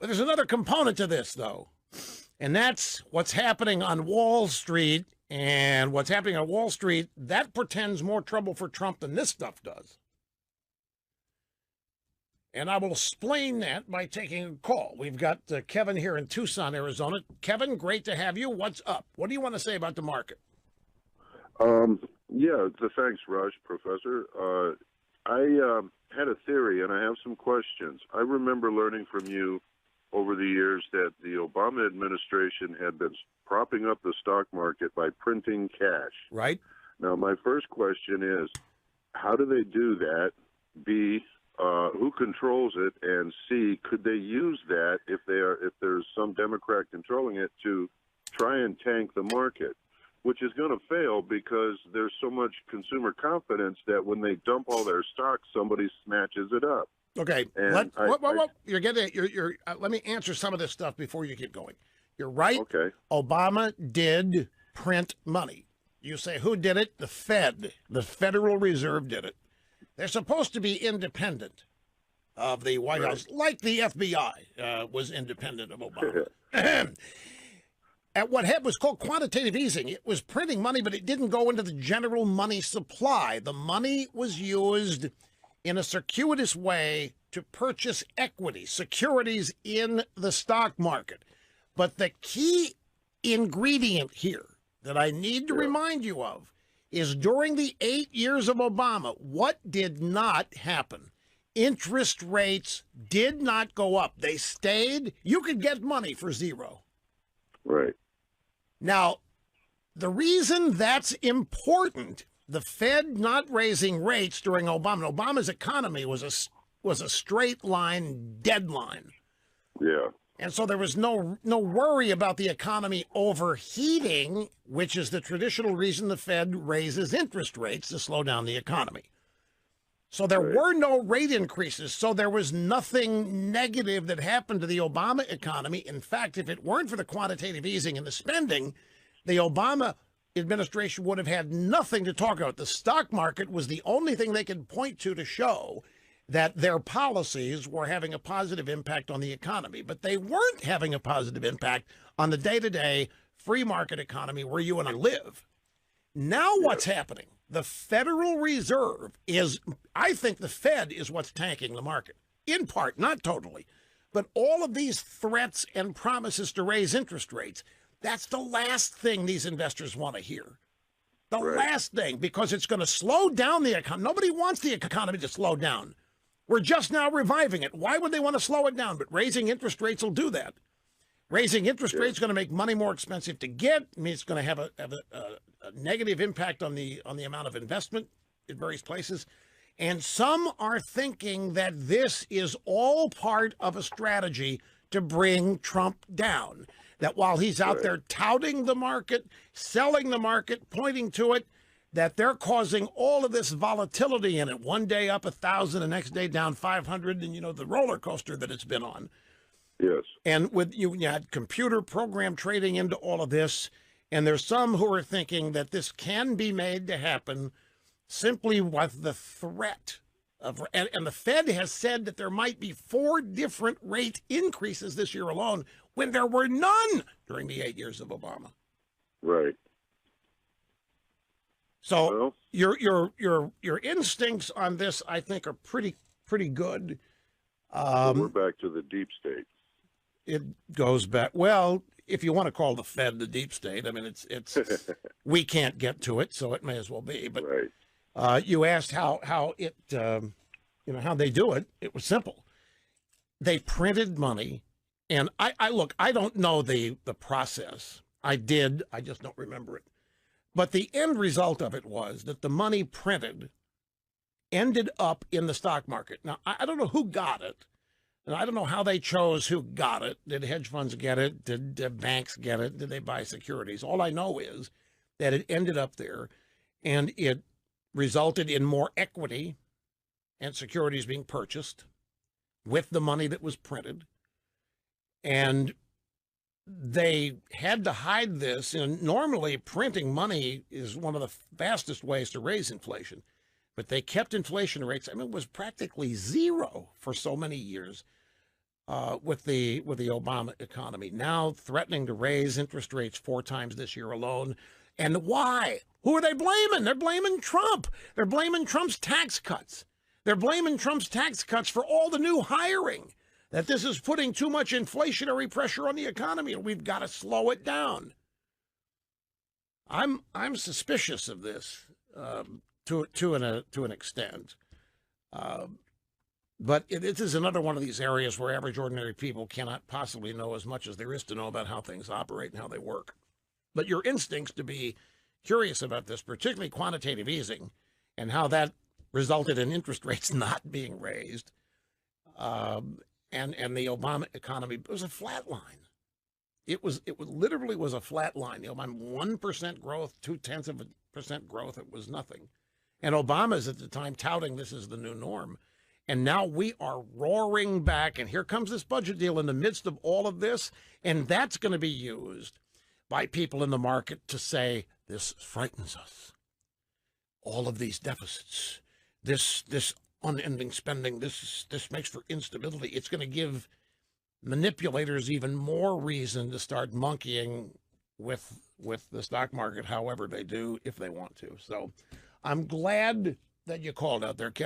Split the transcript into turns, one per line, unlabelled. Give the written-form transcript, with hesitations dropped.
But there's another component to this, though, and that's what's happening on Wall Street. And what's happening on Wall Street, that portends more trouble for Trump than this stuff does. And I will explain that by taking a call. We've got Kevin here in Tucson, Arizona. Kevin, great to have you. What's up? What do you want to say about the market?
Yeah, thanks, Raj, Professor. I had a theory, and I have some questions. I remember learning from you over the years that the Obama administration had been propping up the stock market by printing cash.
Right.
Now, my first question is, how do they do that? B, who controls it? And C, could they use that if there's some Democrat controlling it to try and tank the market, which is going to fail because there's so much consumer confidence that when they dump all their stock, somebody snatches it up.
Okay. You're getting. You're. Let me answer some of this stuff before you keep going. You're right.
Okay.
Obama did print money. You say who did it? The Fed. The Federal Reserve did it. They're supposed to be independent of the White House, like the FBI was independent of Obama. At what happened was called quantitative easing. It was printing money, but it didn't go into the general money supply. The money was used in a circuitous way to purchase equity, securities in the stock market. But the key ingredient here that I need to remind you of is during the 8 years of Obama, what did not happen? Interest rates did not go up. They stayed. You could get money for zero.
Right.
Now, the reason that's important, the Fed not raising rates during Obama's economy was a straight line deadline.
Yeah.
And so there was no worry about the economy overheating, which is the traditional reason the Fed raises interest rates to slow down the economy. So there were no rate increases. So there was nothing negative that happened to the Obama economy. In fact, if it weren't for the quantitative easing and the spending, the Obama administration would have had nothing to talk about. The stock market was the only thing they could point to show that their policies were having a positive impact on the economy. But they weren't having a positive impact on the day-to-day free market economy where you and I live. Now what's happening? The Federal Reserve is, I think the Fed is what's tanking the market. In part, not totally. But all of these threats and promises to raise interest rates, that's the last thing these investors want to hear. The last thing, because it's going to slow down the economy. Nobody wants the economy to slow down. We're just now reviving it. Why would they want to slow it down? But raising interest rates will do that. Raising interest rates is going to make money more expensive to get. I mean, it's going to have a negative impact on the amount of investment in various places. And some are thinking that this is all part of a strategy to bring Trump down. That while he's out there touting the market, selling the market, pointing to it, that they're causing all of this volatility in it. One day up 1,000, the next day down 500, and, you know, the roller coaster that it's been on.
Yes.
And with you had computer program trading into all of this, and there's some who are thinking that this can be made to happen simply with the threat of, and the Fed has said that there might be 4 different rate increases this year alone when there were none during the 8 years of Obama.
Right.
So your instincts on this, I think, are pretty good.
We're back to the deep state.
It goes back. Well, if you want to call the Fed the deep state, I mean, it's we can't get to it, so it may as well be. But you asked how it, how they do it. It was simple. They printed money, and I look. I don't know the process. I just don't remember it. But the end result of it was that the money printed ended up in the stock market. Now, I don't know who got it, and I don't know how they chose who got it. Did hedge funds get it? Did banks get it? Did they buy securities? All I know is that it ended up there, and it resulted in more equity and securities being purchased with the money that was printed. And they had to hide this, and normally printing money is one of the fastest ways to raise inflation. But they kept inflation rates, I mean, it was practically zero for so many years. with the Obama economy, now threatening to raise interest rates 4 times this year alone. And why? Who are they blaming? They're blaming Trump. They're blaming Trump's tax cuts. They're blaming Trump's tax cuts for all the new hiring, that this is putting too much inflationary pressure on the economy and we've got to slow it down. I'm suspicious of this to an extent. But this is another one of these areas where average, ordinary people cannot possibly know as much as there is to know about how things operate and how they work. But your instincts to be curious about this, particularly quantitative easing, and how that resulted in interest rates not being raised, and the Obama economy, it was a flat line. It literally was a flat line. The Obama 1% growth, 0.2% growth, it was nothing. And Obama's at the time touting this as the new norm. And now we are roaring back, and here comes this budget deal in the midst of all of this, and that's going to be used by people in the market to say, this frightens us. All of these deficits, this unending spending, this makes for instability. It's going to give manipulators even more reason to start monkeying with the stock market, however they do, if they want to. So I'm glad that you called out there, Kevin.